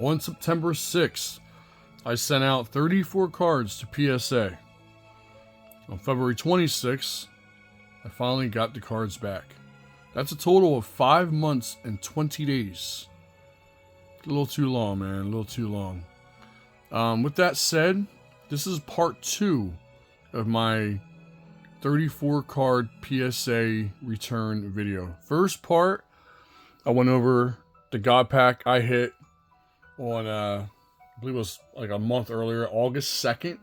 On September 6th, I sent out 34 cards to PSA. On February 26th, I finally got the cards back. That's a total of 5 months and 20 days. A little too long, man. A little too long. With that said, this is part 2 of my 34 card PSA return video. First part, I went over the God Pack I hit on, I believe it was like a month earlier, August 2nd.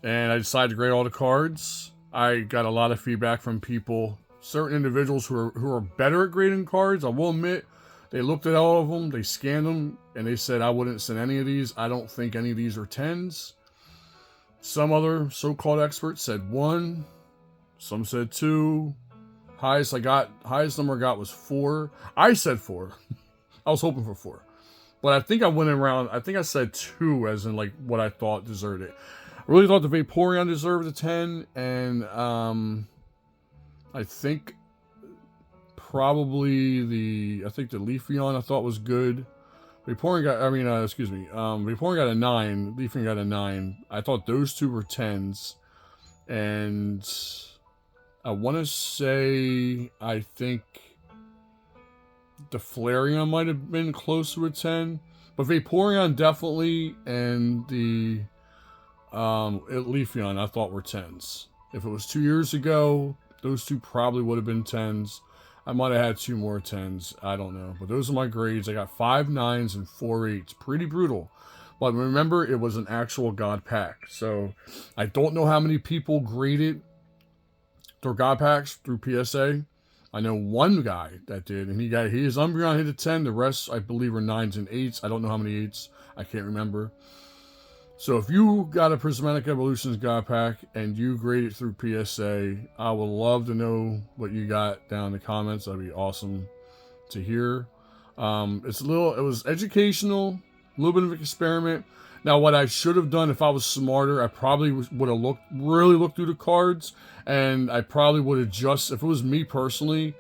And I decided to grade all the cards. I got a lot of feedback from people, certain individuals who are better at grading cards. I will admit, they looked at all of them, they scanned them, and they said I wouldn't send any of these. I don't think any of these are 10s. Some other so-called experts said 1. Some said 2. Highest number I got was 4. I said 4. I was hoping for 4. But I think I went around, I think I said 2 as in like what I thought deserved it. I really thought the Vaporeon deserved a 10, and I think probably the Leafeon I thought was good. Vaporeon got a 9, Leafeon got a 9. I thought those two were 10s, and I want to say I think the Flareon might have been close to a 10, but Vaporeon definitely, and the Leafeon I thought were 10s. If it was 2 years ago, those two probably would have been 10s. I might have had 2 more 10s. I don't know. But those are my grades. I got 5 9s and 4 8s. Pretty brutal. But remember, it was an actual God Pack. So I don't know how many people graded their God Packs through PSA. I know one guy that did, and his Umbreon hit a 10. The rest, I believe, are 9s and 8s. I don't know how many 8s. I can't remember. So if you got a Prismatic Evolutions God Pack and you grade it through PSA, I would love to know what you got down in the comments. That'd be awesome to hear. It was educational, a little bit of an experiment. Now, what I should have done if I was smarter, I probably would have really looked through the cards, and I probably would have just, if it was me personally,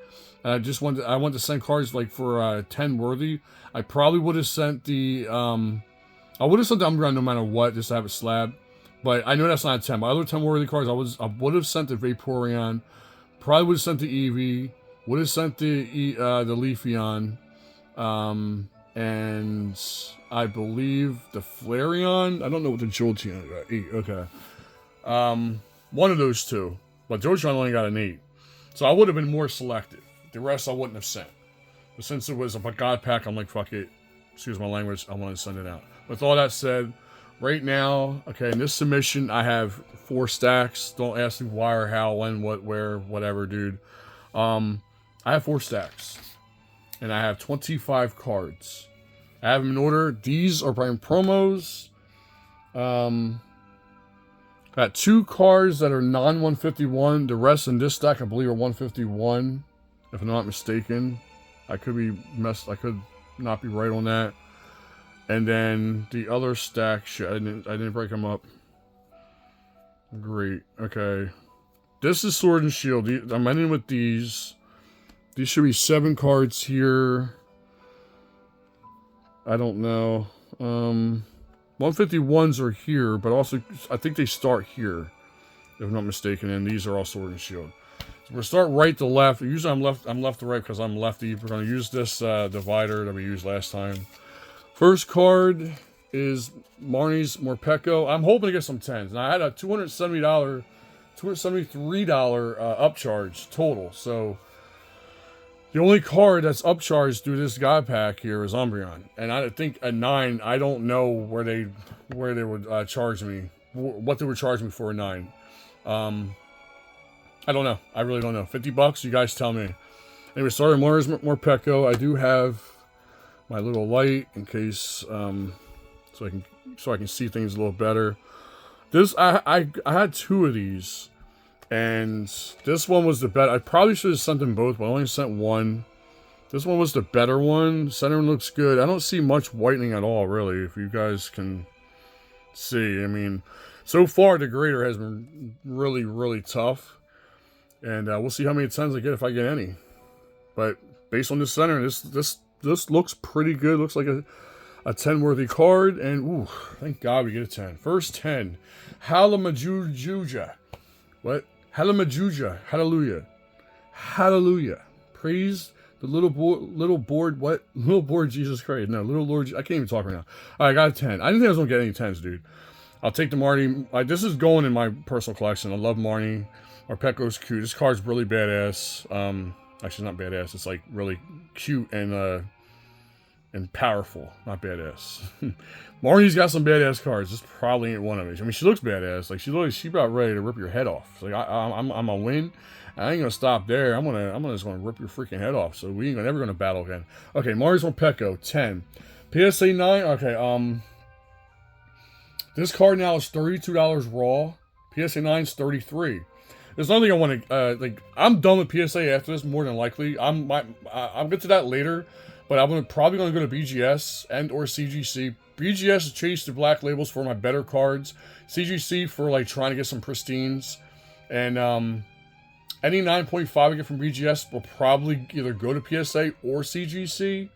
and I wanted to send cards like for 10 worthy, I probably would have sent the I would have sent the Umbreon no matter what, just to have it slab. But I know that's not a 10. My other 10 worthy cards, I would have sent the Vaporeon. Probably would have sent the Eevee. Would have sent the Leafeon. And I believe the Flareon. I don't know what the Jolteon got. 8. Okay. One of those two. But Jolteon only got an 8. So I would have been more selective. The rest I wouldn't have sent. But since it was a God Pack, I'm like, fuck it. Excuse my language. I want to send it out. With all that said, right now, okay, in this submission, I have 4 stacks. Don't ask me why or how, when, what, where, whatever, dude. I have 4 stacks. And I have 25 cards. I have them in order. These are prime promos. Got 2 cards that are non-151. The rest in this stack, I believe, are 151. If I'm not mistaken. I could not be right on that. And then the other stack, shit, I didn't break them up. Great. Okay. This is Sword and Shield. I'm ending with these. These should be 7 cards here. I don't know. 151s are here, but also I think they start here, if I'm not mistaken. And these are all Sword and Shield. So we'll start right to left. Usually I'm left to right because I'm lefty. We're going to use this divider that we used last time. First card is Marnie's Morpeko. I'm hoping to get some 10s. Now, I had a $273 upcharge total. So, the only card that's upcharged through this God Pack here is Umbreon. And I think a 9, I don't know where they would charge me. What they would charge me for a 9. I don't know. I really don't know. $50? You guys tell me. Anyway, sorry, Morpeko. I do have my little light in case so I can see things a little better. This I had 2 of these, and this one was the better. I probably should have sent them both, but I only sent one. This one was the better one. Center one looks good. I don't see much whitening at all, really. If you guys can see, I mean, so far the grader has been really, really tough, and we'll see how many 10s I get if I get any. But based on the center, this looks pretty good. Looks like a 10 worthy card, and ooh, thank God we get a 10. First 10. Halamajuja. What? Halamajuja. Hallelujah. Hallelujah. Praise the little board, what? Little board Jesus Christ. No, little Lord, I can't even talk right now. All right, I got a 10. I didn't think I was going to get any 10s, dude. I'll take the Marnie. This is going in my personal collection. I love Marnie. Arpeco's cute. This card's really badass. Actually, not badass. It's like really cute and powerful. Not badass. Marnie's got some badass cards. This probably ain't one of them. I mean, she looks badass. Like she about ready to rip your head off. Like I'm gonna win. I ain't gonna stop there. I'm just gonna rip your freaking head off. So we ain't never gonna battle again. Okay, Marnie's Arpeco 10. PSA 9. Okay, this card now is $32 raw. PSA 9 is $33. There's nothing I want to like. I'm done with PSA after this, more than likely. I'll get to that later, but I'm probably gonna go to BGS and or CGC. BGS chase the black labels for my better cards. CGC for like trying to get some pristines, and any 9.5 I get from BGS will probably either go to PSA or CGC.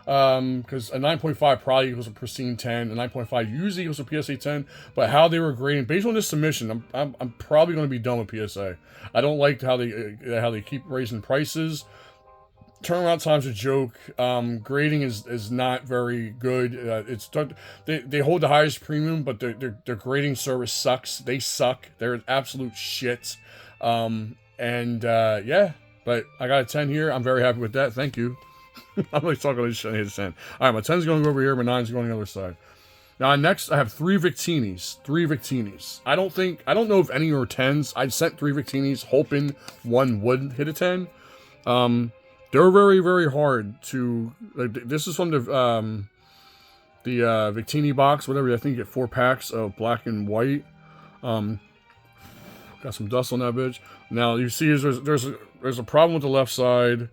Because a 9.5 probably equals a pristine 10, a 9.5 usually equals a PSA 10, but how they were grading based on this submission, I'm probably going to be done with PSA. I don't like how they keep raising prices. Turnaround time's a joke. Grading is not very good. They hold the highest premium, but their grading service sucks. They suck. They're absolute shit. Yeah, but I got a 10 here. I'm very happy with that. Thank you. I'm really talking this shit. I hit a 10. All right, my 10's going over here. My 9's going on the other side. Now, next, I have 3 Victinis. 3 Victinis. I don't know if any are 10s. I sent 3 Victinis, hoping one would hit a 10. They're very, very hard to... Like, this is from the Victini box, whatever. I think you get 4 packs of black and white. Got some dust on that bitch. Now, you see there's a problem with the left side.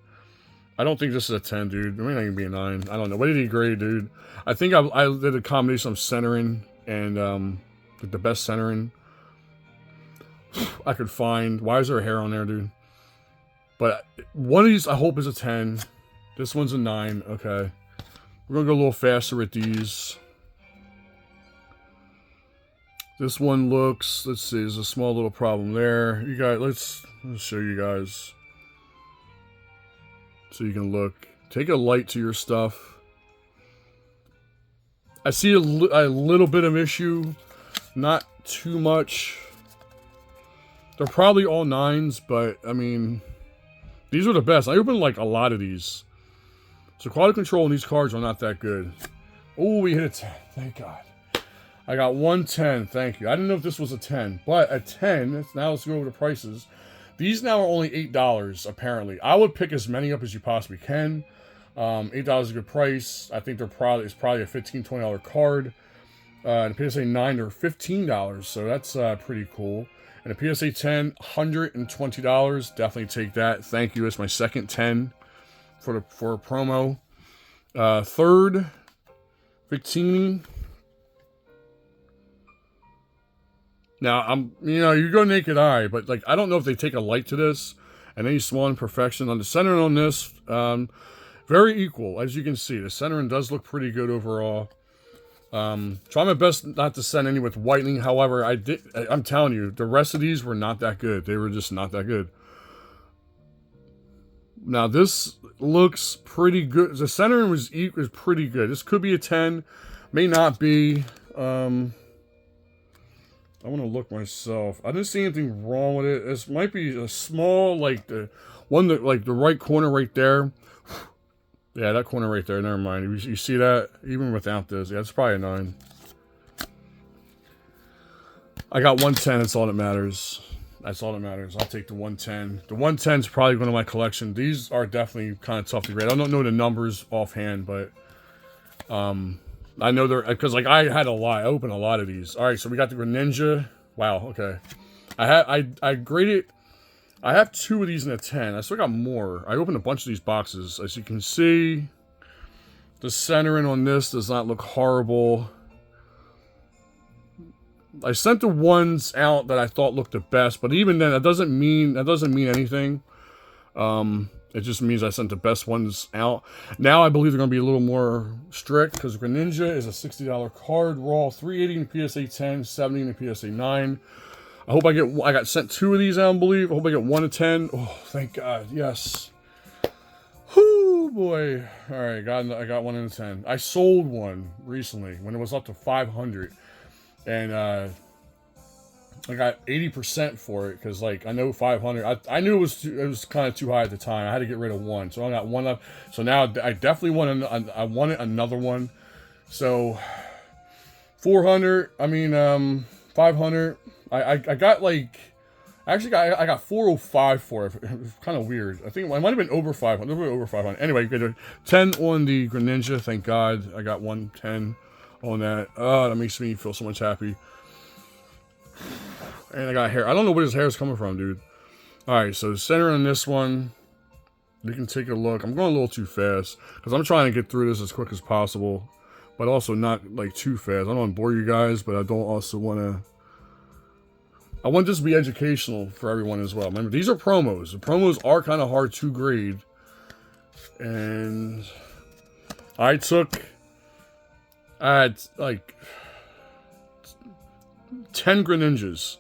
I don't think this is a 10, dude. It may not even be a 9. I don't know. What did he grade, dude? I think I did a combination of centering and like the best centering I could find. Why is there a hair on there, dude? But one of these I hope is a 10. This one's a 9. Okay. We're going to go a little faster with these. This one looks... Let's see. There's a small little problem there. You guys... Let's show you guys. So you can look. Take a light to your stuff. I see a little bit of issue. Not too much. They're probably all 9s, but, I mean... These are the best. I opened, like, a lot of these. So quality control on these cards are not that good. Oh, we hit a 10. Thank God. I got 110. Thank you. I didn't know if this was a 10. But a 10... Now let's go over the prices. These now are only $8, apparently. I would pick as many up as you possibly can. $8 is a good price. I think it's probably a $15, $20 card. And a PSA 9, they're $15, so that's pretty cool. And a PSA 10, $120. Definitely take that. Thank you. It's my second 10 for a promo. Third, Victini. Now, you go naked eye, but, like, I don't know if they take a light to this. And any small imperfection on the centering on this, very equal, as you can see. The centering does look pretty good overall. Try my best not to send any with whitening. However, I'm telling you, the rest of these were not that good. They were just not that good. Now, this looks pretty good. The centering was pretty good. This could be a 10. May not be. I want to look myself. I didn't see anything wrong with it. This might be a small, like the one that, like the right corner right there. Yeah, that corner right there. Never mind. You see that? Even without this, yeah, it's probably a 9. I got 110. That's all that matters. That's all that matters. I'll take the 110. The 110 is probably going to my collection. These are definitely kind of tough to grade. I don't know the numbers offhand, but I know they're, because like I had a lot. I opened a lot of these. All right, so we got the Greninja. Wow. Okay. I graded. I have 2 of these in a 10. I still got more. I opened a bunch of these boxes. As you can see, the centering on this does not look horrible. I sent the ones out that I thought looked the best, but even then, that doesn't mean anything. It just means I sent the best ones out. Now I believe they're going to be a little more strict because Greninja is a $60 card. Raw 380 in PSA 10, 70 in PSA 9. I hope I got sent 2 of these, I don't believe. I hope I get 1 of 10. Oh, thank God. Yes. Whoo, boy. All right, I got 1 in 10. I sold one recently when it was up to 500. And I got 80% for it because, like, I know 500. I knew it was kind of too high at the time. I had to get rid of 1, so I got 1 left. So now I definitely want I wanted another one. So 400. I mean 500. I got like I got 405 for it. It was kind of weird. I think it might have been over 500. Over 500. Anyway, you get 10 on the Greninja. Thank God I got 110 on that. Oh, that makes me feel so much happy. And I got hair. I don't know where his hair is coming from, dude. Alright, so center on this one. You can take a look. I'm going a little too fast. Because I'm trying to get through this as quick as possible. But also not, like, too fast. I don't want to bore you guys, but I don't also want to... I want this to be educational for everyone as well. Remember, these are promos. The promos are kind of hard to grade. And... I had, like... 10 Greninjas.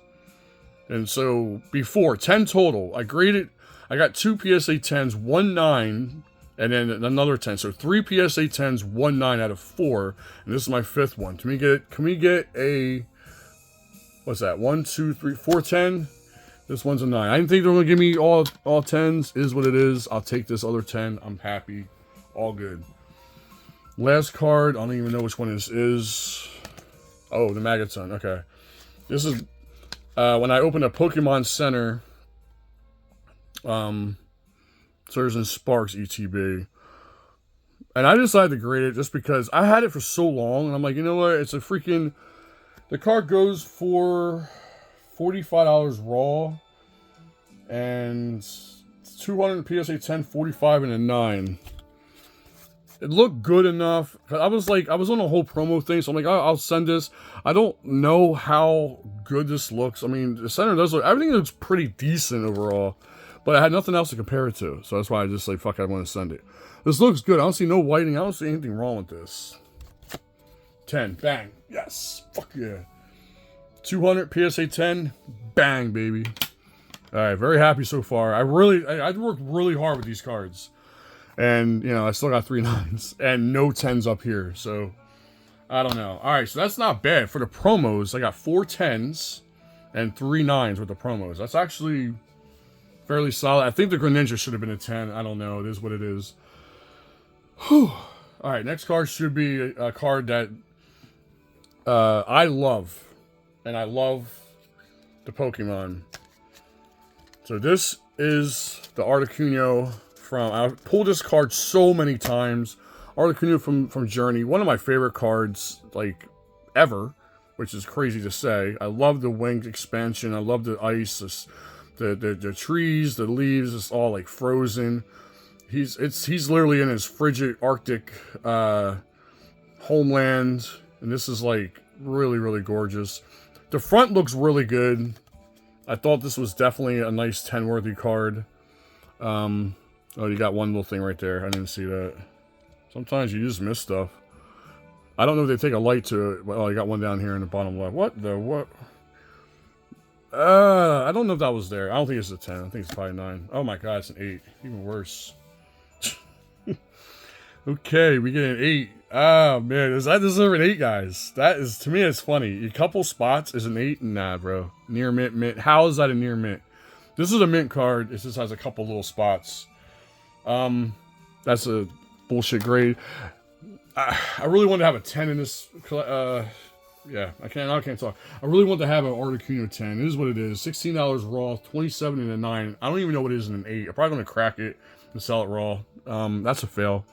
And so, before, 10 total. I got 2 PSA 10s, 1 9, and then another 10. So 3 PSA 10s, 1 9 out of 4. And this is my 5th one. Can we get a, what's that? 1, 2, 3, 4 10? This one's a 9. I didn't think they were going to give me all 10s. Is what it is. I'll take this other 10. I'm happy. All good. Last card. I don't even know which one this is. Oh, the Magikarp. Okay. This is... when I opened a Pokemon Center, Surge and Sparks ETB, and I decided to grade it just because I had it for so long, and I'm like, you know what, it's a freaking, the card goes for $45 raw, and 200 PSA 10, 45, and a 9. It looked good enough. I was on a whole promo thing, so I'm like, I'll send this. I don't know how good this looks. I mean, the center does look, everything looks pretty decent overall, but I had nothing else to compare it to, so that's why I just like, fuck, I want to send it. This looks good. I don't see no whiting. I don't see anything wrong with this. 10, bang, yes, fuck yeah. 200 PSA 10, bang, baby. All right, very happy so far. I worked really hard with these cards. And, you know, I still got 3 9s and no 10s up here. So, I don't know. All right, so that's not bad. For the promos, I got 4 10s and 3 9s with the promos. That's actually fairly solid. I think the Greninja should have been a 10. I don't know. It is what it is. Whew. All right, next card should be a card that I love. And I love the Pokemon. So this is the Articuno I've pulled this card so many times. Articuno from Journey. One of my favorite cards, like, ever. Which is crazy to say. I love the winged expansion. I love the ice. The trees, the leaves. It's all, like, frozen. He's literally in his frigid Arctic homeland. And this is, like, really, really gorgeous. The front looks really good. I thought this was definitely a nice 10-worthy card. Oh, you got one little thing right there. I didn't see that. Sometimes you just miss stuff. I don't know if they take a light to it. Oh, you got one down here in the bottom left. What the what? I don't know if that was there. I don't think it's a 10. I think it's probably 9. Oh my god, it's an 8. Even worse. Okay, we get an 8. Oh man, does that deserve an 8, guys? That is, to me, it's funny. A couple spots is an 8. Nah, bro. Near mint, mint. How is that a near mint? This is a mint card. It just has a couple little spots. That's a bullshit grade. I really want to have a 10 in this. Yeah, I can't talk. I really want to have an Articuno 10. This is what it is. $16 raw, 27 in a 9. I don't even know what it is in an 8. I'm probably going to crack it and sell it raw. That's a fail.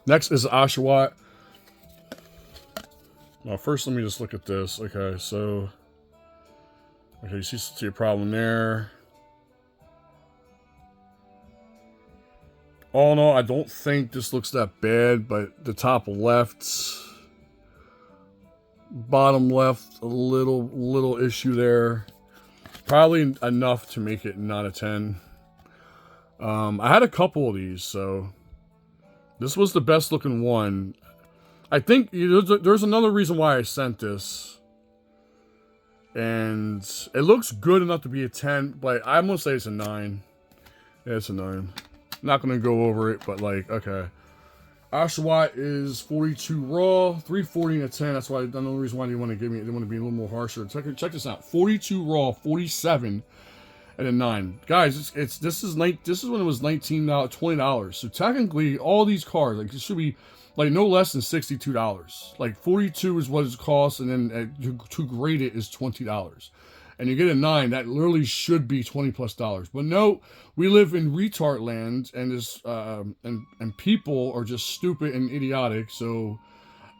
Next is Oshawott. Well, first let me just look at this. Okay, so... Okay, you see a problem there. All in all, I don't think this looks that bad, but the top left, bottom left, a little issue there. Probably enough to make it not a 10. I had a couple of these, so this was the best looking one. I think there's another reason why I sent this. And it looks good enough to be a 10, but I'm going to say it's a 9. Yeah, it's a 9. Not going to go over it, but like, okay. Oshawott is 42 raw, 340 and a 10. That's why the only reason why they want to give me it. They want to be a little more harsher. Check this out. 42 raw, 47 and a 9. Guys, this is when it was $19, $20. So technically, all these cards, like, it should be like no less than $62. Like 42 is what it costs, and then to grade it is $20. And you get a 9, that literally should be $20+. But no, we live in retard land, and this and people are just stupid and idiotic. So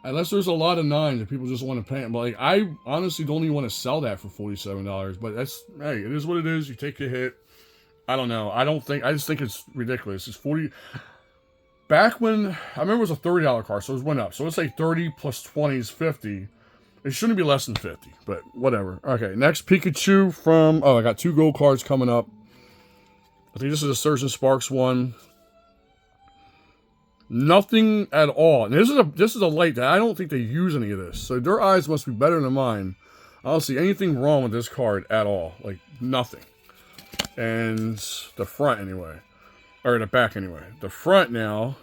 unless there's a lot of 9s that people just want to pay them, like I honestly don't even want to sell that for $47. But that's, hey, it is what it is. You take your hit. I don't know. I just think it's ridiculous. It's 40. Back when, I remember it was a $30 card, so it went up. So let's say 30 plus 20 is 50. It shouldn't be less than 50, but whatever. Okay, next Pikachu from, I got 2 gold cards coming up. I think this is a Surge and Sparks one. Nothing at all. And this is a light that I don't think they use any of this. So their eyes must be better than mine. I don't see anything wrong with this card at all. Like, nothing. And the front anyway. Or the back anyway. The front now.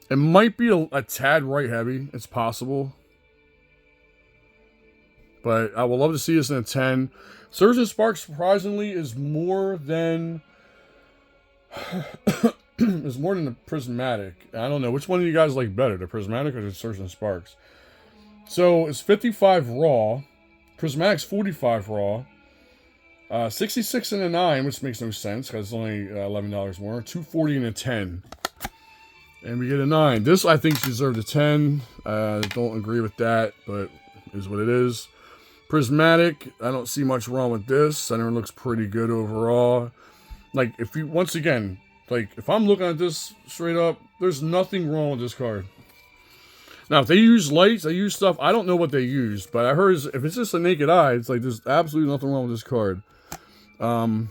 It might be a tad right heavy. It's possible. But I would love to see this in a 10. Surge and Sparks, surprisingly, is more than... is more than the Prismatic. I don't know. Which one do you guys like better? The Prismatic or the Surge and Sparks? So, it's 55 raw. Prismatic's 45 raw. 66 and a 9, which makes no sense because it's only $11 more. 240 and a 10. And we get a 9. This, I think, deserved a 10. Don't agree with that, but is what it is. Prismatic, I don't see much wrong with this. Center looks pretty good overall. Like, if you, once again, like, if I'm looking at this straight up, there's nothing wrong with this card. Now, if they use lights, they use stuff, I don't know what they use, but I heard if it's just a naked eye, it's like there's absolutely nothing wrong with this card. So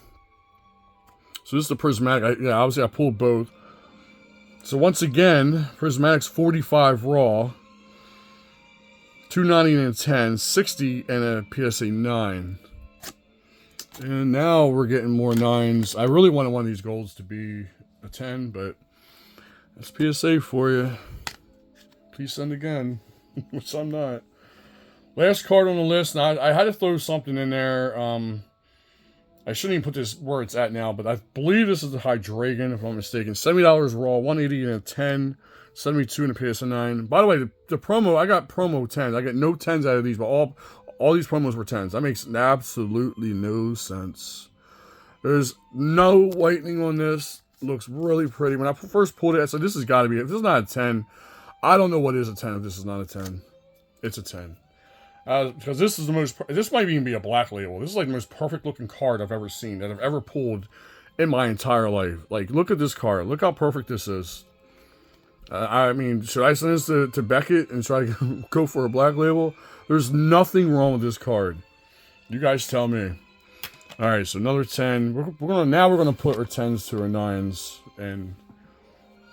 this is the Prismatic. Obviously I pulled both. So once again, Prismatic's 45 raw, 290 and a 10, 60 and a PSA 9. And now we're getting more 9s. I really wanted one of these golds to be a 10, but that's PSA for you. Please send again, which I'm not. Last card on the list. Now, I had to throw something in there. I shouldn't even put this where it's at now, but I believe this is the Hydreigon, if I'm not mistaken. $70 raw, 180 and a 10, 72 and a PSA 9. By the way, the promo, I got promo 10s. I got no 10s out of these, but all these promos were 10s. That makes absolutely no sense. There's no whitening on this. It looks really pretty. When I first pulled it, I said, this has got to be, if this is not a 10, I don't know what is a 10 if this is not a 10. It's a 10. Because this is the most, this might even be a black label. This is like the most perfect looking card I've ever seen, that I've ever pulled in my entire life. Like, look at this card. Look how perfect this is. I mean, should I send this to Beckett and try to go for a black label? There's nothing wrong with this card. You guys tell me. All right, so another 10. We're gonna put our 10s to our 9s, and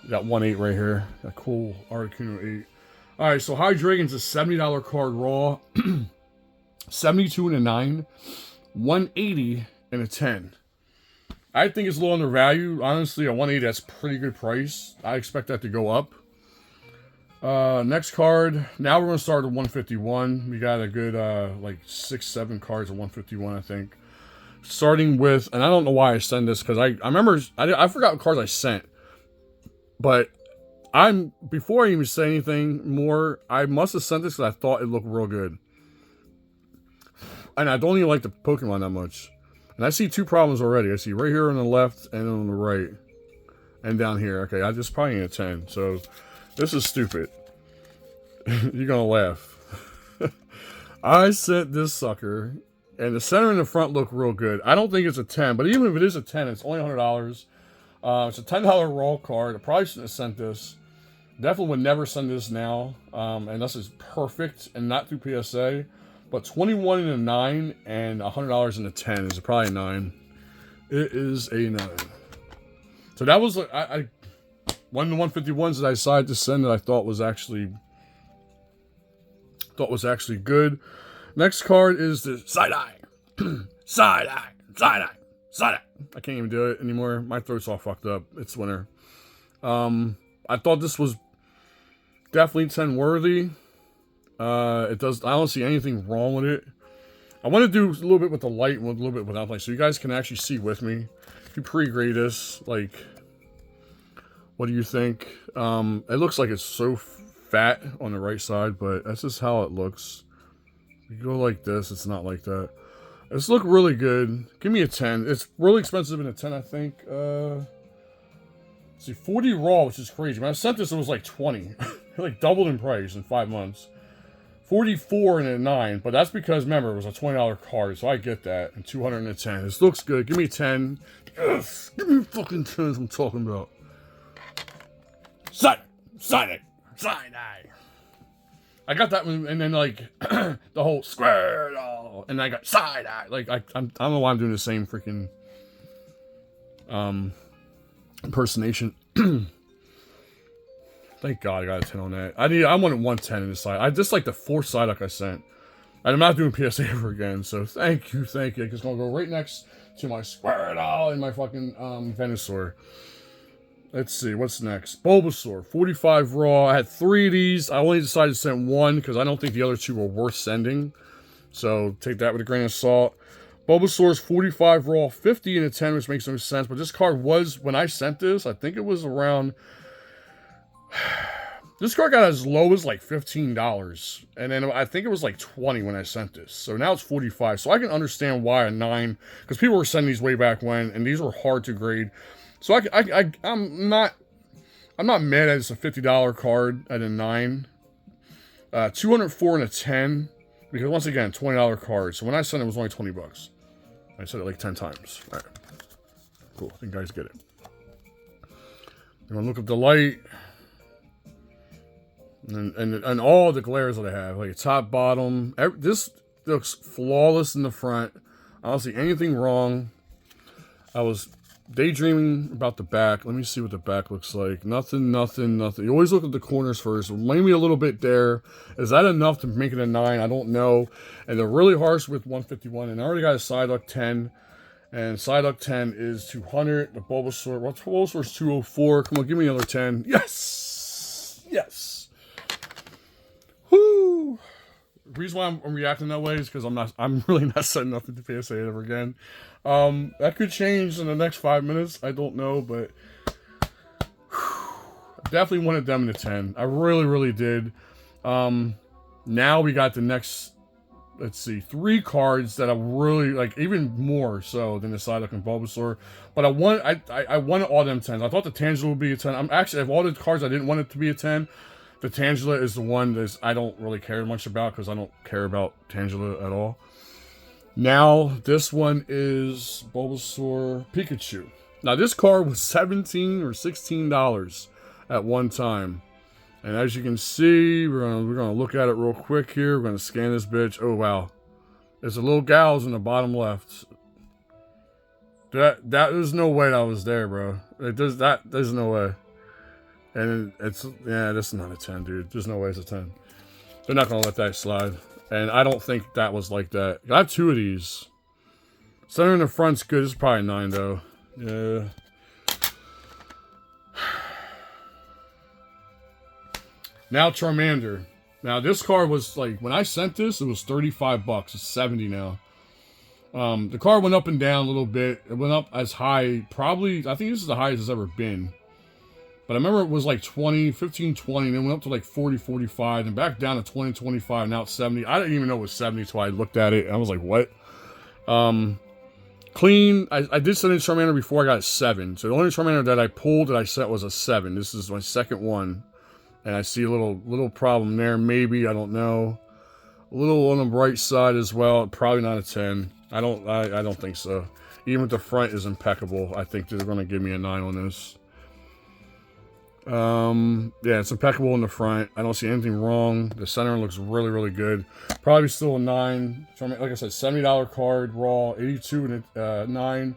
we got 1-8 right here. A cool Articuno 8. All right, so Hydreigon's a $70 card raw, 72 and a 9, 180 and a 10. I think it's a little undervalued. Honestly, a 180, that's a pretty good price. I expect that to go up. Next card. Now we're going to start at 151. We got a good, like 6-7 cards at 151, I think. Starting with, and I don't know why I sent this, because I remember, I forgot what cards I sent. But before I even say anything more, I must have sent this because I thought it looked real good. And I don't even like the Pokemon that much. And I see 2 problems already. I see right here on the left and on the right. And down here. Okay, I just probably need a 10. So, this is stupid. You're going to laugh. I sent this sucker. And the center and the front look real good. I don't think it's a 10. But even if it is a 10, it's only $100. It's a $10 raw card. I probably shouldn't have sent this. Definitely would never send this now. Unless it's perfect and not through PSA. But 21 in a 9 and $100 in a 10 is probably a 9. It is a 9. So that was one of the 151s that I decided to send that I thought was actually good. Next card is the side-eye. Side-eye. Side-eye. Side-eye. I can't even do it anymore. My throat's all fucked up. It's winter. I thought this was definitely 10 worthy. I don't see anything wrong with it. I want to do a little bit with the light and a little bit without light, so you guys can actually see with me. If you pre-grade this, like, what do you think? It looks like it's so fat on the right side, but that's just how it looks. If you go like this, it's not like that. It's look really good. Give me a 10. It's really expensive in a 10, I think. See, 40 raw, which is crazy. When I sent this, it was like 20. It like doubled in price in 5 months. 44 in a 9, but that's because, remember, it was a $20 card, so I get that. And 200 in a 10. This looks good. Give me a 10. Yes! Give me fucking 10 is what I'm talking about. Side eye. I got that one, and then, like, the whole square, and I got side eye. Like, I don't know why I'm doing the same freaking, impersonation. Thank God I got a 10 on that. I wanted 110 in the side. I just like the 4th Psyduck I sent. And I'm not doing PSA ever again, so thank you. It's gonna go right next to my Squirtle and my fucking Venusaur. Let's see, what's next? Bulbasaur, 45 raw. I had 3 of these. I only decided to send 1 because I don't think the other 2 were worth sending. So take that with a grain of salt. Bulbasaur's 45 raw, 50 in a 10, which makes no sense. But this card was, when I sent this, I think it was around... This card got as low as like $15. And then I think it was like 20 when I sent this. So now it's 45. So I can understand why a 9, because people were sending these way back when, and these were hard to grade. So I'm not mad at it's a $50 card at a 9. 204 and a 10, because once again, $20 card. So when I sent it, it was only 20 bucks. I said it like 10 times. All right. Cool. I think you guys get it. You want to look up the light. And all the glares that I have, like top, bottom. This looks flawless in the front. I don't see anything wrong. I was daydreaming about the back. Let me see what the back looks like. Nothing. You always look at the corners first. Maybe a little bit there. Is that enough to make it a 9? I don't know. And they're really harsh with 151. And I already got a Psyduck 10. And Psyduck 10 is 200. The Bulbasaur, Bulbasaur's 204. Come on, give me another 10. Yes! Yes! Whoo! The reason why I'm reacting that way is because I'm really not setting up into PSA ever again. That could change in the next 5 minutes. I don't know, but I definitely wanted them in the 10. I really did. Now we got the next, let's see, 3 cards that I really like, even more so than the Psyduck and Bulbasaur. But I wanted all them 10s. I thought the Tangela would be a 10. I'm actually, of all the cards I didn't want it to be a 10. The Tangela is the one that I don't really care much about because I don't care about Tangela at all. Now, this one is Bulbasaur Pikachu. Now, this card was $17 or $16 at one time. And as you can see, we're gonna look at it real quick here. We're gonna scan this bitch. Oh, wow. There's a little gals in the bottom left. There's no way that was there, bro. There's no way. And yeah, this is not a 10, dude. There's no way it's a 10. They're not going to let that slide. And I don't think that was like that. I have 2 of these. Center in the front's good. This is probably a 9, though. Yeah. Now Charmander. Now, this card was, like, when I sent this, it was 35 bucks. It's 70 now. The card went up and down a little bit. It went up as high, probably, I think this is the highest it's ever been. But I remember it was like 15, 20, and then went up to like 40, 45, and back down to 20, 25, now it's 70. I didn't even know it was 70 until I looked at it, and I was like, what? Clean. I did send in Charmander before I got a 7. So the only Charmander that I pulled that I sent was a 7. This is my second one. And I see a little problem there, maybe, I don't know. A little on the bright side as well, probably not a 10. I don't think so. Even if the front is impeccable, I think they're going to give me a 9 on this. Yeah, it's impeccable in the front. I don't see anything wrong. The center looks really, really good. Probably still a 9. Like I said, $70 card raw, 82 and a 9,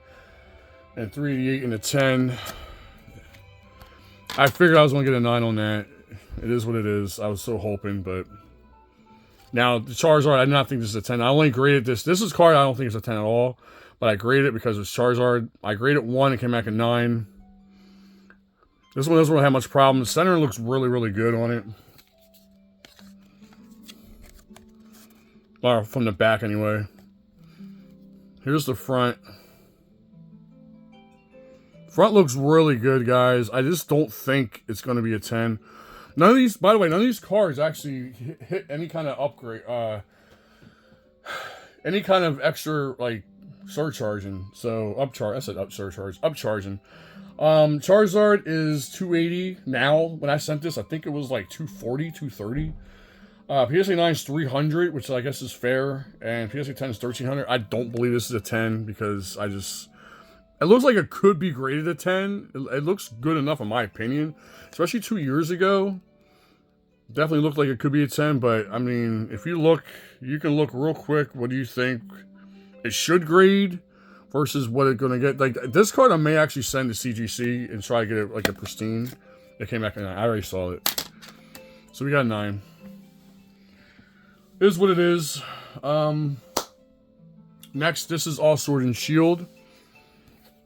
and 388 and a 10. I figured I was going to get a 9 on that. It is what it is. I was so hoping, but now the Charizard, I do not think this is a 10. I only graded this. This is card I don't think it's a 10 at all, but I graded it because it's Charizard. I graded 1, it came back a 9. This one doesn't really have much problem. The center looks really, really good on it. Or from the back, anyway. Here's the front. Front looks really good, guys. I just don't think it's going to be a 10. None of these, by the way, none of these cards actually hit any kind of upgrade. Any kind of extra, like, surcharging. So, upcharge. I said surcharge. Upcharging. Charizard is 280 now. When I sent this, I think it was like 240, 230. PSA 9 is 300, which I guess is fair. And PSA 10 is 1300. I don't believe this is a 10 because I just... It looks like it could be graded a 10. It looks good enough in my opinion. Especially 2 years ago. Definitely looked like it could be a 10. But, I mean, if you look, you can look real quick. What do you think it should grade? Versus what it's going to get. Like, this card I may actually send to CGC and try to get it, like, a pristine. It came back a 9. I already saw it. So we got a 9. It is what it is. Next, this is all Sword and Shield.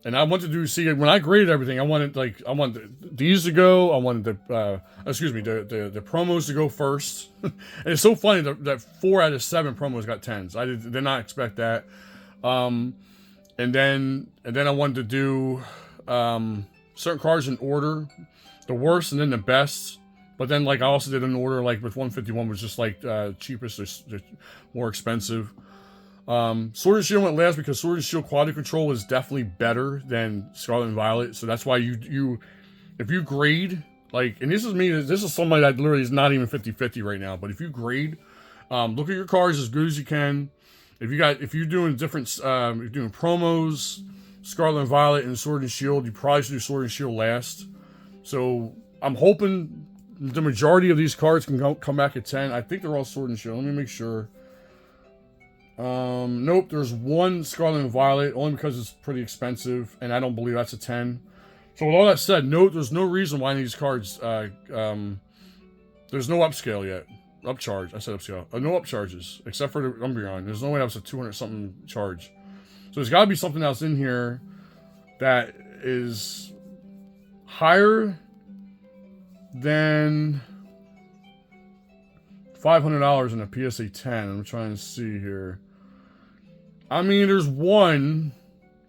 And I wanted to see, when I graded everything, I wanted these to go. I wanted the promos to go first. And it's so funny that 4 out of 7 promos got 10s. I did not expect that. And then I wanted to do certain cards in order, the worst and then the best. But then, like, I also did an order, like, with 151 was just, like, cheapest or more expensive. Sword and Shield went last because Sword and Shield quality control is definitely better than Scarlet and Violet. So that's why if you grade, like, and this is somebody that literally is not even 50-50 right now. But if you grade, look at your cards as good as you can. If you're doing different, you're doing promos, Scarlet and Violet and Sword and Shield, you probably should do Sword and Shield last. So I'm hoping the majority of these cards can come back at 10. I think they're all Sword and Shield. Let me make sure. Nope, there's one Scarlet and Violet, only because it's pretty expensive, and I don't believe that's a 10. So with all that said, there's no reason why these cards, there's no upscale yet. Upcharge. I said upscale. No upcharges, except for the Umbreon. There's no way that was a 200-something charge. So there's got to be something else in here that is higher than $500 in a PSA 10. I'm trying to see here. I mean, there's one,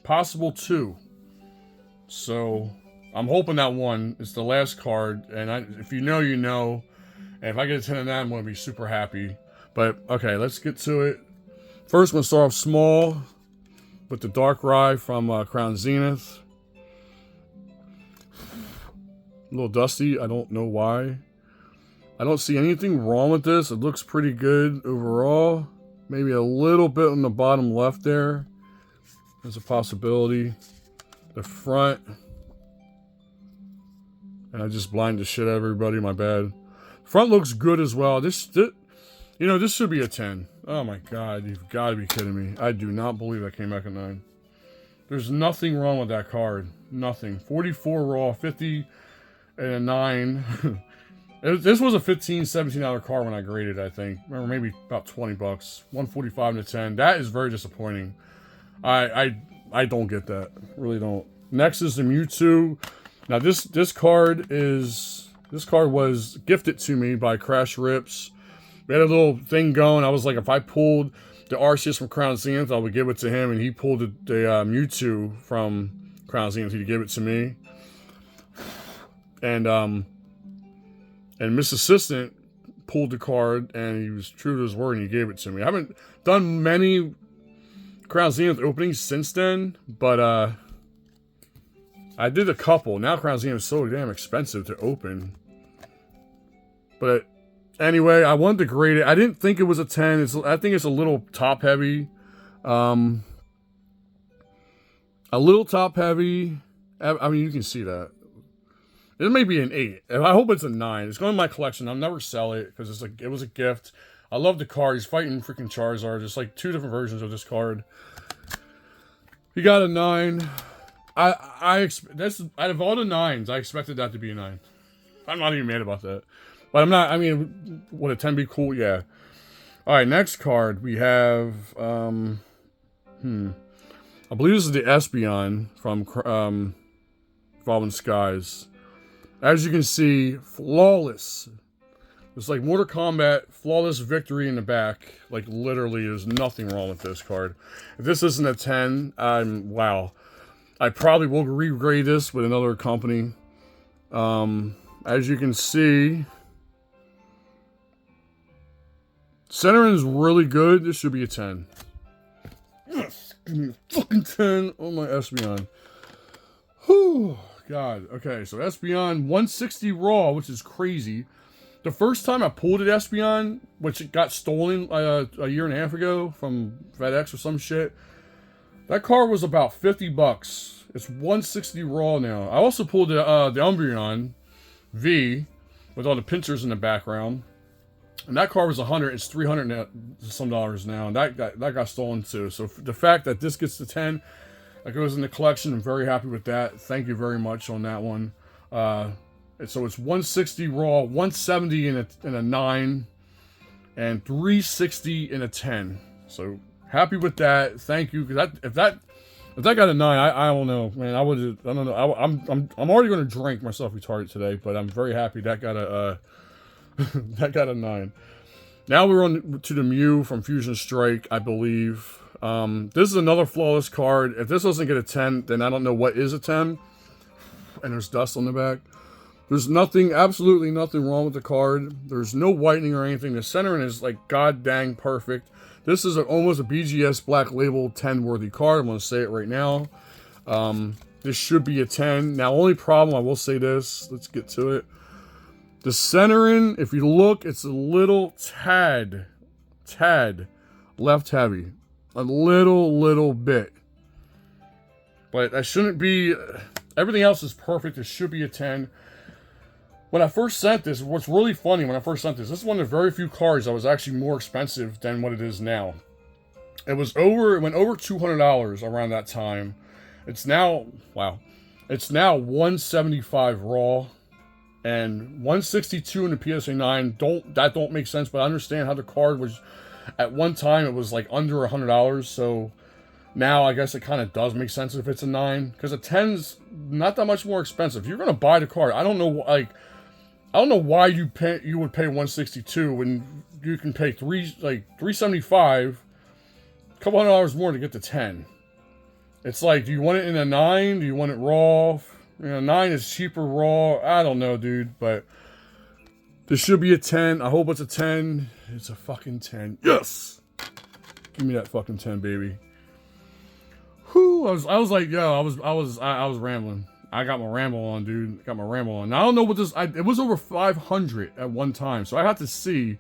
possible 2. So I'm hoping that one is the last card. And if you know, you know. And if I get a 10 of that, I'm going to be super happy. But, okay, let's get to it. First, I'm going to start off small with the Darkrai from Crown Zenith. A little dusty. I don't know why. I don't see anything wrong with this. It looks pretty good overall. Maybe a little bit on the bottom left there. There's a possibility. The front. And I just blinded the shit out of everybody. My bad. Front looks good as well. This should be a 10. Oh my god, you've got to be kidding me. I do not believe that came back a 9. There's nothing wrong with that card. Nothing. 44 raw, 50 and a 9. This was a $15, $17 card when I graded, I think. Remember, maybe about 20 bucks. 145 and a 10. That is very disappointing. I don't get that. Really don't. Next is the Mewtwo. Now this card was gifted to me by Crash Rips. We had a little thing going. I was like, if I pulled the Arceus from Crown Zenith, I would give it to him, and he pulled the Mewtwo from Crown Zenith. He'd give it to me. And Miss Assistant pulled the card, and he was true to his word, and he gave it to me. I haven't done many Crown Zenith openings since then, but I did a couple. Now Crown Zenith is so damn expensive to open. But anyway, I wanted to grade it. I didn't think it was a 10. I think it's a little top-heavy. A little top-heavy. I mean, you can see that. It may be an 8. I hope it's a 9. It's going in my collection. I'll never sell it because it was a gift. I love the card. He's fighting freaking Charizard. There's like 2 different versions of this card. He got a 9. That's out of all the 9s, I expected that to be a 9. I'm not even mad about that. But I'm not, I mean, would a 10 be cool? Yeah. Alright, next card we have, I believe this is the Espeon from Evolving Skies. As you can see, flawless. It's like Mortal Kombat, flawless victory in the back. Like, literally, there's nothing wrong with this card. If this isn't a 10, wow. I probably will regrade this with another company. As you can see, centering is really good. This should be a 10. Yes! Give me a fucking 10 on my Espeon. Whew. God. Okay, so Espeon 160 raw, which is crazy. The first time I pulled an Espeon, which it got stolen a year and a half ago from FedEx or some shit, that car was about 50 bucks. It's 160 raw now. I also pulled the Umbreon V with all the pincers in the background. And that car was 100. It's 300 some dollars now. And that got stolen too. So the fact that this gets to 10, that goes in the collection, I'm very happy with that. Thank you very much on that one. So it's 160 raw, 170 in a 9, and 360 in a 10. So happy with that. Thank you. Because if that got a 9, I don't know, man. I don't know. I'm already going to drink myself retarded today, but I'm very happy that got a that got a 9. Now we're on to the Mew from Fusion Strike, I believe. This is another flawless card. If this doesn't get a 10, then I don't know what is a 10. And there's dust on the back. There's nothing, absolutely nothing wrong with the card. There's no whitening or anything. The centering is like god dang perfect. This is almost a BGS Black Label 10 worthy card. I'm going to say it right now. This should be a 10. Now, only problem, I will say this. Let's get to it. The centering, if you look, it's a little tad left heavy. A little bit. But that shouldn't be... Everything else is perfect. It should be a 10. When I first sent this, what's really funny when I first sent this is one of the very few cards that was actually more expensive than what it is now. It went over $200 around that time. It's now, wow. It's now 175 raw and 162 in the PSA 9. That don't make sense, but I understand how the card was, at one time it was like under $100, so now I guess it kind of does make sense if it's a 9, because a 10's not that much more expensive. If you're gonna buy the card, I don't know why you would pay 162 when you can pay $375, a couple $100 more to get the 10. It's like, do you want it in a 9? Do you want it raw? You know, 9 is cheaper raw. I don't know, dude, but this should be a 10. I hope it's a 10. It's a fucking 10. Yes! Give me that fucking 10, baby. Whew, I was like, yo, I was rambling. I got my ramble on, dude. Got my ramble on. Now, I don't know what this... it was over 500 at one time, so I have to see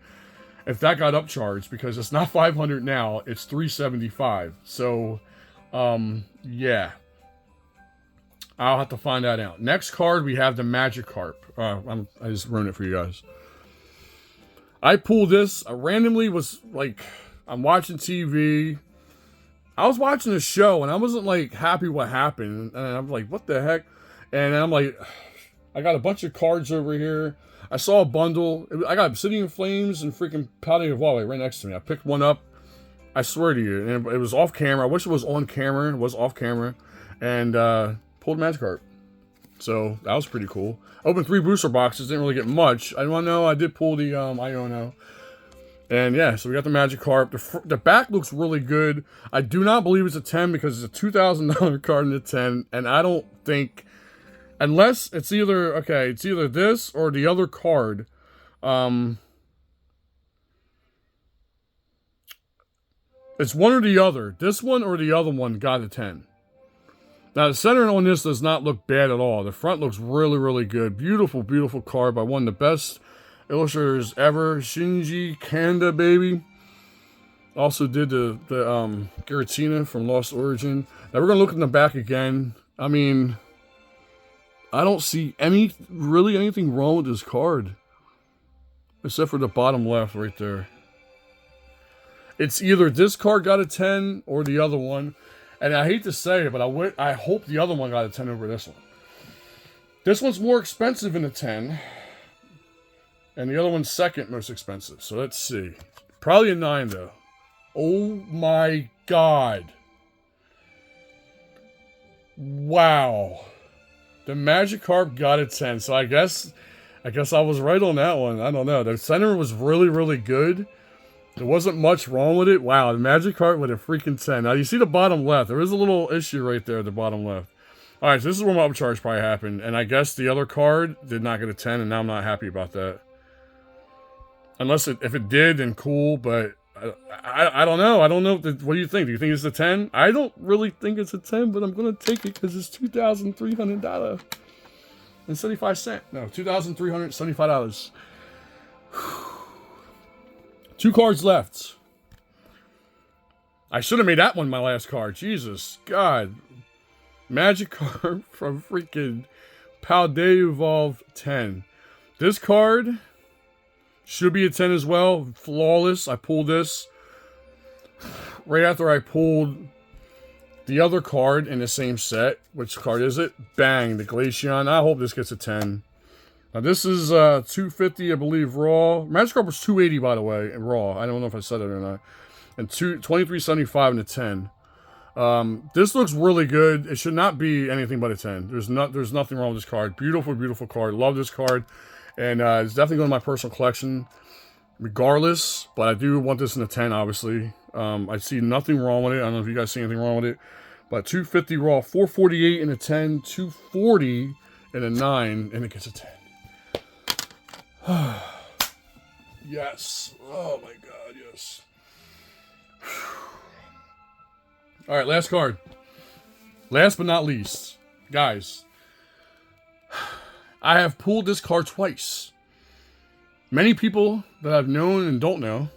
if that got upcharged, because it's not 500 now. It's 375. So, yeah. I'll have to find that out. Next card, we have the Magikarp. I just ruined it for you guys. I pulled this. I randomly was like... I'm watching TV. I was watching a show, and I wasn't, like, happy what happened. And I'm like, what the heck? And I'm like, I got a bunch of cards over here. I saw a bundle. I got Obsidian Flames and freaking Pouting of Wally right next to me. I picked one up. I swear to you. And it was off camera. I wish it was on camera. It was off camera. And pulled Magikarp. So, that was pretty cool. Opened 3 booster boxes. Didn't really get much. I don't know. I did pull the, I don't know. And yeah, so we got the Magikarp. The back looks really good. I do not believe it's a 10 because it's a $2,000 card in the 10. And I don't think, unless it's either, okay, it's either this or the other card. It's one or the other. This one or the other one got a 10. Now, the centering on this does not look bad at all. The front looks really, really good. Beautiful, beautiful card by one of the best illustrators ever, Shinji Kanda, baby. Also did the Giratina from Lost Origin. Now we're gonna look in the back again. I mean, I don't see really anything wrong with this card. Except for the bottom left right there. It's either this card got a 10 or the other one. And I hate to say it, but I hope the other one got a 10 over this one. This one's more expensive than a 10. And the other one's second most expensive. So let's see. Probably a 9 though. Oh my god. Wow. The Magikarp got a 10. So I guess I was right on that one. I don't know. The center was really, really good. There wasn't much wrong with it. Wow, the Magikarp with a freaking 10. Now, you see the bottom left. There is a little issue right there at the bottom left. All right, so this is where my upcharge probably happened. And I guess the other card did not get a 10, and now I'm not happy about that. Unless if it did, then cool, but I don't know. I don't know. What do you think? Do you think it's a 10? I don't really think it's a 10, but I'm going to take it because it's $2,300 and 75 cents. No, $2,375. 2 cards left. I should have made that one my last card. Jesus. God. Magikarp from freaking Paldea Evolved 10. This card should be a 10 as well. Flawless. I pulled this right after I pulled the other card in the same set. Which card is it? Bang. The Glaceon. I hope this gets a 10. Now this is $250, I believe, raw. Magikarp was $280, by the way, in raw. I don't know if I said it or not. And $23.75 in a 10. This looks really good. It should not be anything but a 10. There's nothing wrong with this card. Beautiful, beautiful card. Love this card. And it's definitely going to my personal collection regardless. But I do want this in a 10, obviously. I see nothing wrong with it. I don't know if you guys see anything wrong with it. But $250 raw, $448 in a 10, $240 in a 9, and it gets a 10. Yes. Oh my god, yes. Alright, last card. Last but not least. Guys. I have pulled this card twice. Many people that I've known and don't know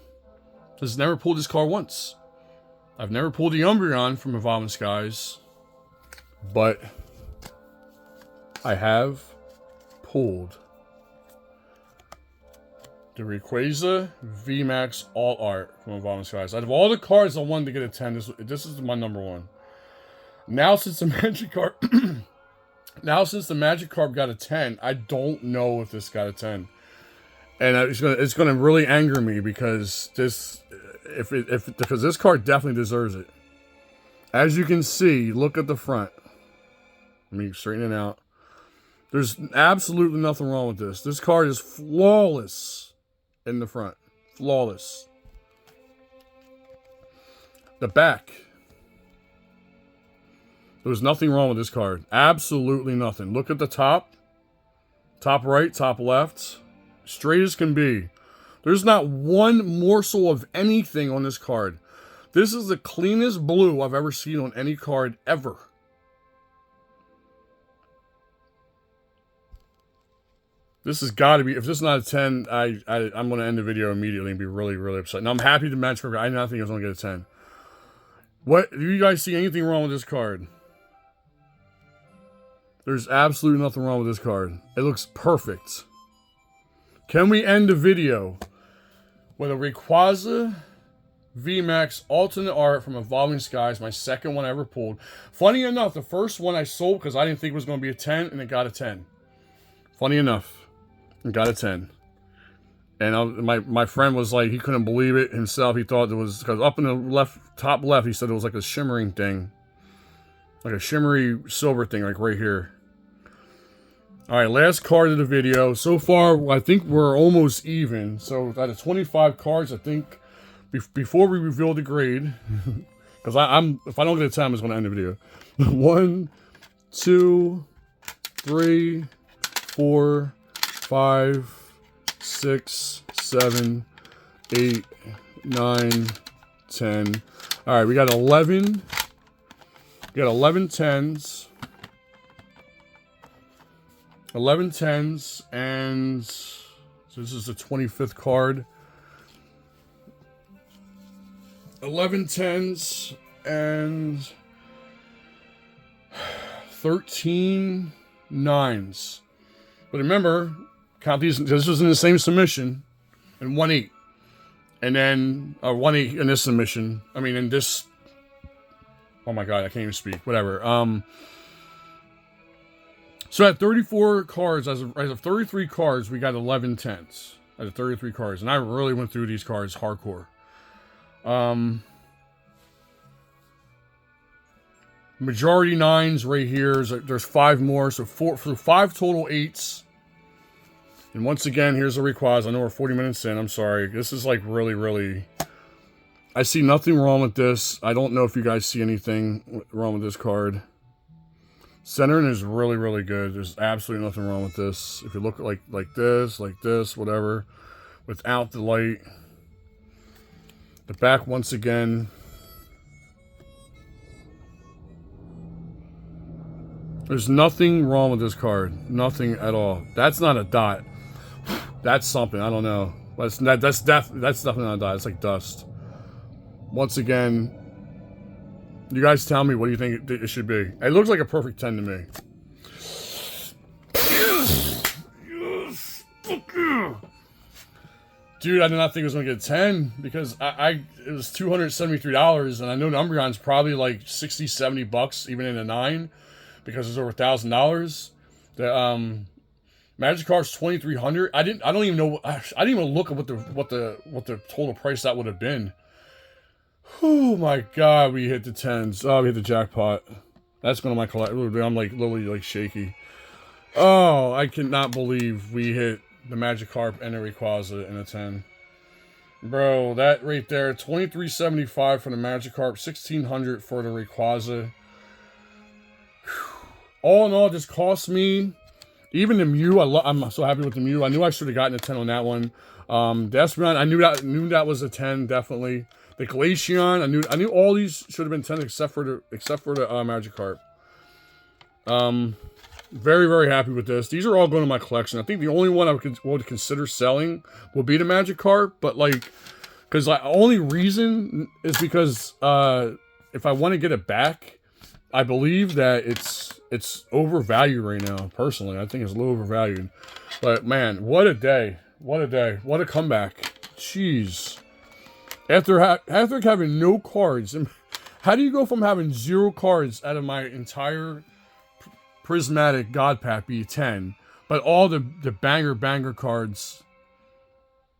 has never pulled this card once. I've never pulled the Umbreon from Evolving Skies. But I have pulled the Rayquaza VMAX All Art from Evolving Skies. Out of all the cards I wanted to get a 10, this is my number one. Now since the Magikarp got a 10, I don't know if this got a 10. And it's gonna really anger me because because this card definitely deserves it. As you can see, look at the front. Let me straighten it out. There's absolutely nothing wrong with this. This card is flawless. In the front. Flawless. The back. There's nothing wrong with this card. Absolutely nothing. Look at the top. Top right, top left. Straight as can be. There's not one morsel of anything on this card. This is the cleanest blue I've ever seen on any card ever. This has got to be, if this is not a 10, I'm going to end the video immediately and be really, really upset. Now, I'm happy the Magikarp, I did not think I was going to get a 10. What, do you guys see anything wrong with this card? There's absolutely nothing wrong with this card. It looks perfect. Can we end the video with a Rayquaza VMAX alternate art from Evolving Skies, my second one I ever pulled. Funny enough, the first one I sold because I didn't think it was going to be a 10, and it got a 10. Funny enough. Got a 10. And my friend was like, he couldn't believe it himself. He thought it was, because up in the top left, he said it was like a shimmering thing. Like a shimmery silver thing, like right here. Alright, last card of the video. So far, I think we're almost even. So out of 25 cards, I think, before we reveal the grade, because if I don't get a 10, I'm just going to end the video. 1, 2, 3, 4, 5, 6, 7, 8, 9, 10. Alright, we got 11. We got 11 10s. 11 10s, and so this is the 25th card. 11 10s and 13 9s. But remember, count these. This was in the same submission, and 1-8, and then 1-8 in this submission. I mean, in this. Oh my God, I can't even speak. Whatever. So at 34 cards, as of 33 cards, we got 11 10s. Out of 33 cards, and I really went through these cards hardcore. Majority 9s right here. There's 5 more, so 5 total 8s. And once again, here's a Rayquaza. I know we're 40 minutes in. I'm sorry. This is like really. I see nothing wrong with this. I don't know if you guys see anything wrong with this card. Centering is really good. There's absolutely nothing wrong with this. If you look like this, whatever, without the light. The back once again. There's nothing wrong with this card. Nothing at all. That's not a dot. That's something. I don't know. That's definitely not a dot. It's like dust. Once again, you guys tell me, what do you think it should be? It looks like a perfect 10 to me. Yes. Dude, I did not think it was going to get a 10 because it was $273, and I know the Umbreon's probably like $60-70 even in a 9 because it's over $1,000. The Magikarp's $2,300. I don't even know. I didn't even look at what the total price that would have been. Oh my God, we hit the 10s. Oh, we hit the jackpot. That's going to my collection. I'm like literally like shaky. Oh, I cannot believe we hit the Magikarp and the Rayquaza in a 10. Bro, that right there, $2,375 for the Magikarp, $1,600 for the Rayquaza. All in all, this cost me. Even the Mew, I'm so happy with the Mew. I knew I should have gotten a 10 on that one. The Espeon, I knew that was a 10 definitely. The Glaceon, I knew all these should have been 10 except for the Magikarp. Very happy with this. These are all going to my collection. I think the only one I would consider selling would be the Magikarp, but like, because the only reason is because if I want to get it back, I believe that it's overvalued right now. Personally, I think it's a little overvalued. But man, what a day! What a day! What a comeback! Jeez. After having no cards, how do you go from having 0 cards out of my entire prismatic God Pack be 10, but all the banger cards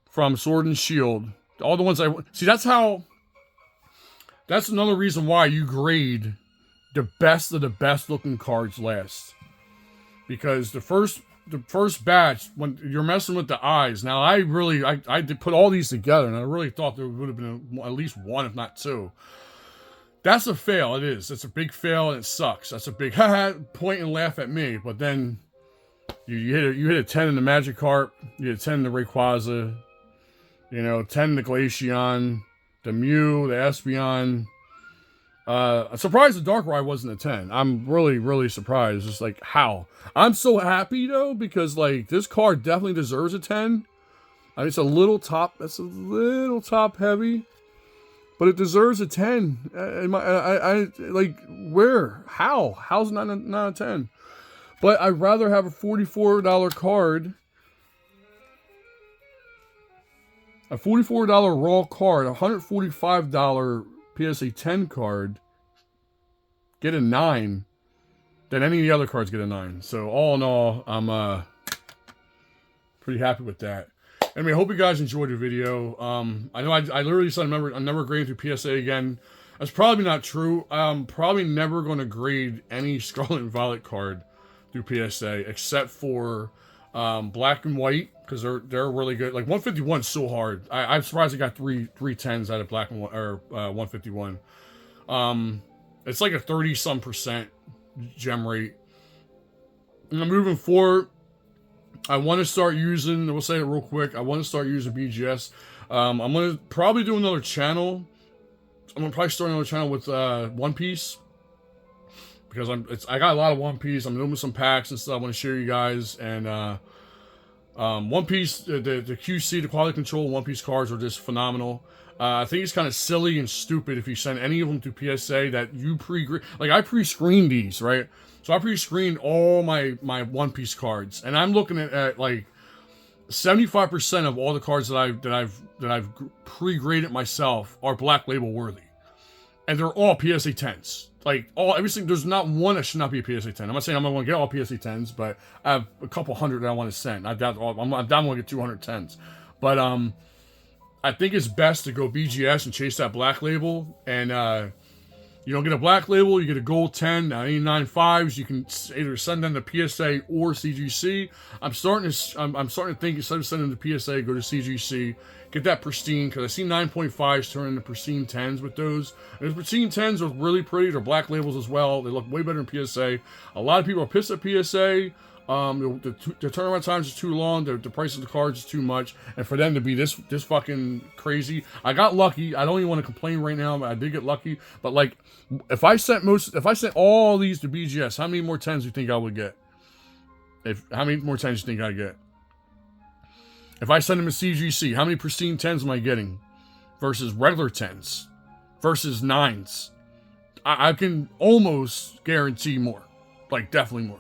from Sword and Shield, all the ones I see, that's another reason why you grade the best of the best looking cards last, because the first batch, when you're messing with the eyes. Now I did put all these together, and I really thought there would have been at least 1, if not 2. That's a fail. It is. It's a big fail, and it sucks. That's a big point and laugh at me. But then you hit a 10 in the Magikarp, you hit a 10 in the Rayquaza, 10 in the Glaceon, the Mew, the Espeon. I'm surprised the Darkrai wasn't a 10. I'm really surprised. It's like, how? I'm so happy though, because like this card definitely deserves a 10. I mean, it's a little top heavy, but it deserves a 10. I like, where? How's it not a 10? But I'd rather have a $44 card, a $44 raw card, a $145 PSA 10 card, get a 9, than any of the other cards get a 9. So all in all, I'm pretty happy with that. Anyway, I hope you guys enjoyed the video. I know I literally said I'm never grading through PSA again. That's probably not true. I'm probably never going to grade any Scarlet and Violet card through PSA except for Black and White, because they're really good. Like 151 is so hard. I'm surprised I got three 10s out of Black and White, or 151. It's like a 30-some% gem rate. And moving forward, I want to start using, we'll say it real quick, I want to start using BGS. I'm going to probably do another channel. I'm going to probably start another channel with One Piece, because I got a lot of One Piece. I'm doing some packs and stuff I want to share you guys, and One Piece, the QC, the quality control One Piece cards are just phenomenal. I think it's kind of silly and stupid if you send any of them to PSA that you like I pre-screened these, right? So I pre-screened all my One Piece cards, and I'm looking at like 75% of all the cards that I've pre-graded myself are Black Label worthy, and they're all PSA 10s. Like everything, there's not one that should not be a PSA 10. I'm not saying I'm going to get all PSA 10s, but I have a couple hundred that I want to send. I'm down to get 210s, but I think it's best to go BGS and chase that Black Label, and you don't get a Black Label, you get a Gold 10, 99.5s. You can either send them to PSA or CGC. I'm starting to think instead of sending them to PSA, go to CGC, get that pristine, because I see 9.5s turn into pristine 10s with those. And those pristine 10s are really pretty. They're Black Labels as well. They look way better than PSA. A lot of people are pissed at PSA. The turnaround times is too long. The price of the cards is too much, and for them to be this fucking crazy, I got lucky. I don't even want to complain right now, but I did get lucky. But like, if I sent all these to BGS, how many more 10s do you think I would get? How many more 10s do you think I'd get? If I send them to CGC, how many pristine 10s am I getting versus regular 10s versus 9s? I can almost guarantee more, like definitely more.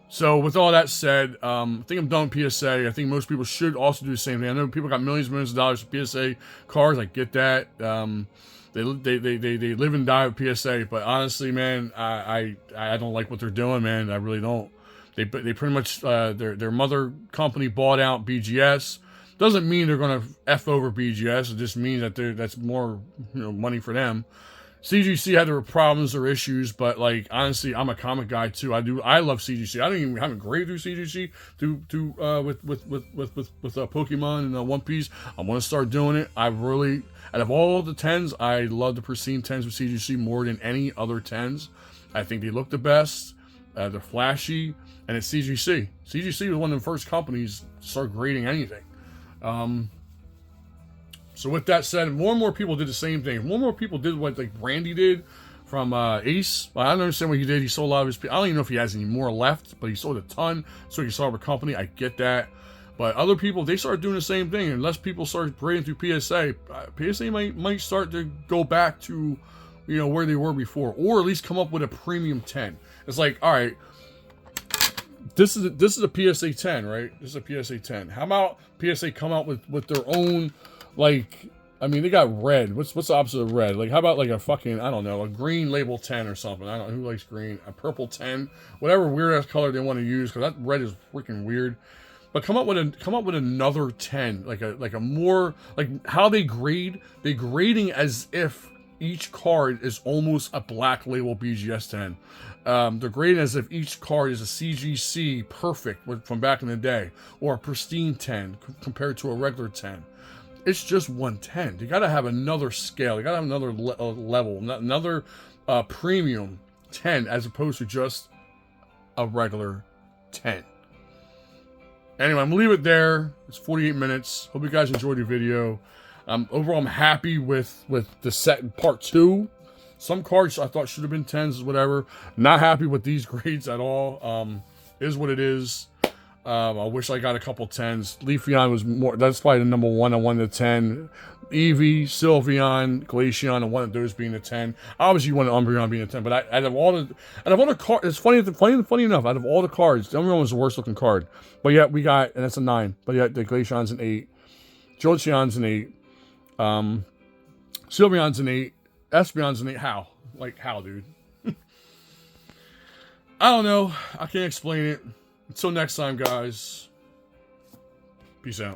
So with all that said, I think I'm done with PSA. I think most people should also do the same thing. I know people got millions and millions of dollars for PSA cards. I get that. They live and die with PSA. But honestly, man, I don't like what they're doing, man. I really don't. They pretty much their mother company bought out BGS. Doesn't mean they're gonna F over BGS. It just means that that's more money for them. CGC had their problems or issues, but like honestly, I'm a comic guy too. I love CGC. I haven't graded through CGC with Pokemon and One Piece. I want to start doing it. I really, out of all the 10s, I love the pristine 10s with CGC more than any other 10s. I think they look the best. They're flashy, and it's CGC. CGC was one of the first companies to start grading anything. So with that said, more and more people did the same thing. More and more people did what like Randy did from Ace. Well, I don't understand what he did. He sold a lot of his... I don't even know if he has any more left, but he sold a ton. So he started a company. I get that. But other people, they started doing the same thing. Unless people start grading through PSA, PSA might start to go back to, where they were before. Or at least come up with a premium 10. It's like, all right, this is a PSA 10, right? This is a PSA 10. How about PSA come out with their own... Like, I mean, they got red. What's the opposite of red? Like, how about like a fucking, I don't know, a green label 10 or something? I don't know, who likes green? A purple 10, whatever weird ass color they want to use, because that red is freaking weird. But come up with another 10, like a more like how they grade. They grading as if each card is almost a Black Label BGS 10. They're grading as if each card is a CGC perfect from back in the day, or a pristine 10 compared to a regular 10. It's just 110. You got to have another scale. You got to have another level, another premium 10 as opposed to just a regular 10. Anyway, I'm going to leave it there. It's 48 minutes. Hope you guys enjoyed the video. Overall, I'm happy with the set in part 2. Some cards I thought should have been 10s, whatever. Not happy with these grades at all. Is what it is. I wish I got a couple 10s. Leafeon was more. That's probably the number 1. I wanted a 10. Eevee, Sylveon, Glaceon, I wanted those being a 10. Obviously, you wanted Umbreon being a 10. But out of all the cards, it's funny enough. Out of all the cards, the Umbreon was the worst looking card. But yet we got, and that's a 9. But yet the Glaceon's an 8. Jolteon's an 8. Sylveon's an 8. Espeon's an 8. How? Like how, dude? I don't know. I can't explain it. Until next time, guys. Peace out.